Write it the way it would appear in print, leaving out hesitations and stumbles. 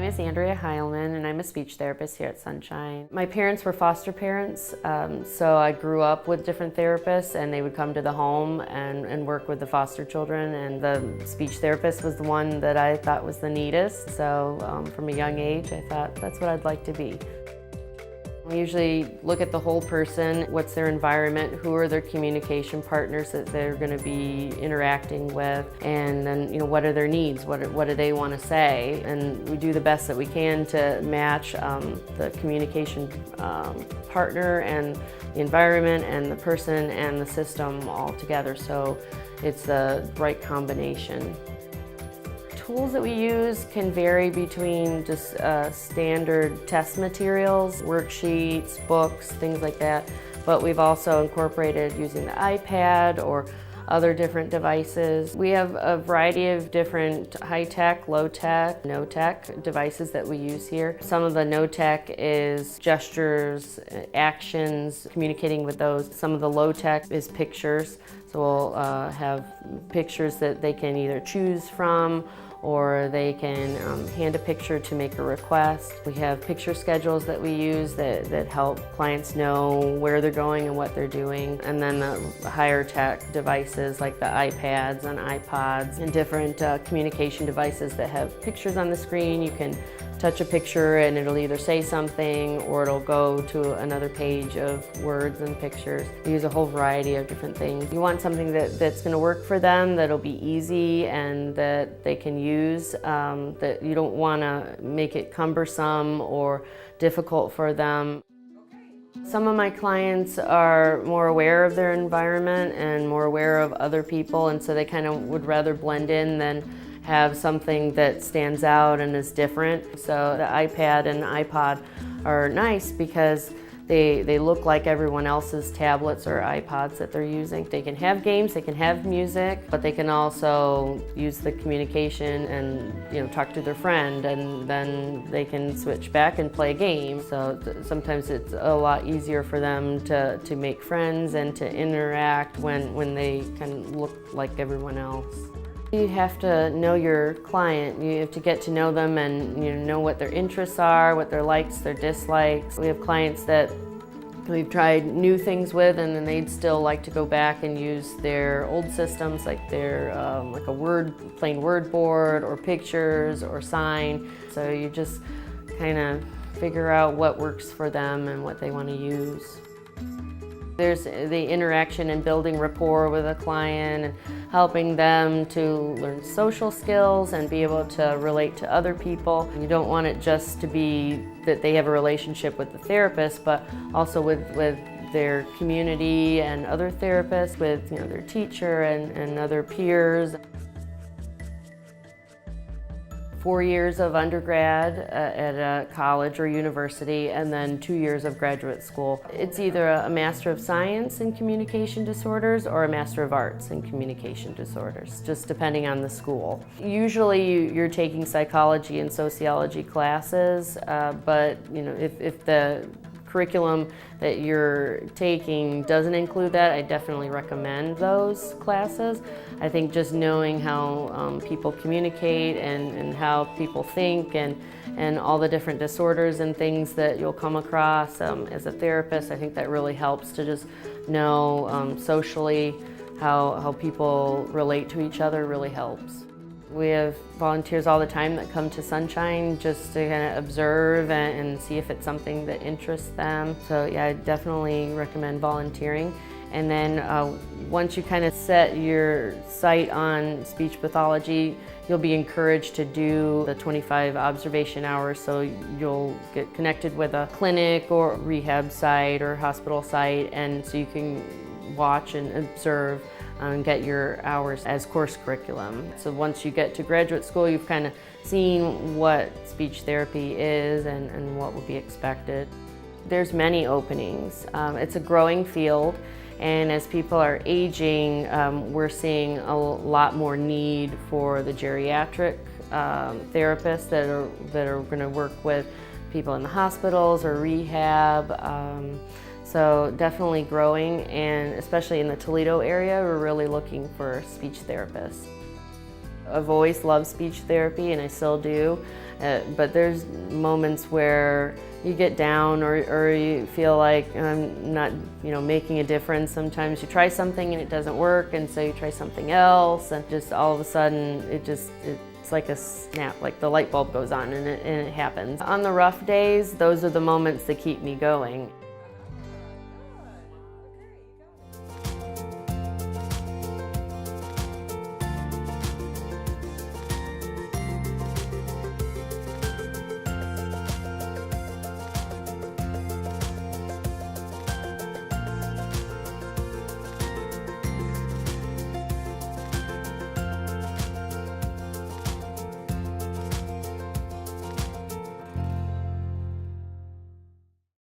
name is Andrea Heilman, and I'm a speech therapist here at Sunshine. My parents were foster parents, so I grew up with different therapists, and they would come to the home and work with the foster children, and the speech therapist was the one that I thought was the neatest. So from a young age, I thought that's what I'd like to be. We usually look at the whole person, what's their environment, who are their communication partners that they're going to be interacting with, and then what are their needs, what do they want to say, and we do the best that we can to match the communication partner and the environment and the person and the system all together, so it's the right combination. Tools that we use can vary between just standard test materials, worksheets, books, things like that, but we've also incorporated using the iPad or other different devices. We have a variety of different high-tech, low-tech, no-tech devices that we use here. Some of the no-tech is gestures, actions, communicating with those. Some of the low-tech is pictures, so we'll have pictures that they can either choose from, or they can hand a picture to make a request. We have picture schedules that we use that help clients know where they're going and what they're doing. And then the higher tech devices like the iPads and iPods and different communication devices that have pictures on the screen. You can touch a picture and it'll either say something or it'll go to another page of words and pictures. We use a whole variety of different things. You want something that's going to work for them, that'll be easy and that they can use, that you don't want to make it cumbersome or difficult for them. Some of my clients are more aware of their environment and more aware of other people, and so they kind of would rather blend in than have something that stands out and is different. So the iPad and iPod are nice because they look like everyone else's tablets or iPods that they're using. They can have games, they can have music, but they can also use the communication and talk to their friend, and then they can switch back and play a game. So sometimes it's a lot easier for them to make friends and to interact when they kind of look like everyone else. You have to know your client. You have to get to know them and know what their interests are, what their likes, their dislikes. We have clients that we've tried new things with, and then they'd still like to go back and use their old systems, like their like a plain word board or pictures or sign. So you just kind of figure out what works for them and what they want to use. There's the interaction and building rapport with a client and helping them to learn social skills and be able to relate to other people. You don't want it just to be that they have a relationship with the therapist, but also with their community and other therapists, with their teacher and other peers. 4 years of undergrad at a college or university, and then 2 years of graduate school. It's either a Master of Science in Communication Disorders or a Master of Arts in Communication Disorders, just depending on the school. Usually you're taking psychology and sociology classes, but if the curriculum that you're taking doesn't include that, I definitely recommend those classes. I think just knowing how people communicate and how people think and all the different disorders and things that you'll come across as a therapist, I think that really helps to just know socially how people relate to each other really helps. We have volunteers all the time that come to Sunshine just to kind of observe and see if it's something that interests them. So yeah, I definitely recommend volunteering. And then once you kind of set your sight on speech pathology, you'll be encouraged to do the 25 observation hours, so you'll get connected with a clinic or rehab site or hospital site, and so you can watch and observe and get your hours as course curriculum. So once you get to graduate school, you've kind of seen what speech therapy is and what will be expected. There's many openings. It's a growing field, and as people are aging, we're seeing a lot more need for the geriatric therapists that are going to work with people in the hospitals or rehab. So definitely growing, and especially in the Toledo area, we're really looking for speech therapists. I've always loved speech therapy, and I still do, but there's moments where you get down or you feel like I'm not, making a difference. Sometimes you try something and it doesn't work, and so you try something else, and just all of a sudden it's like a snap, like the light bulb goes on and it happens. On the rough days, those are the moments that keep me going.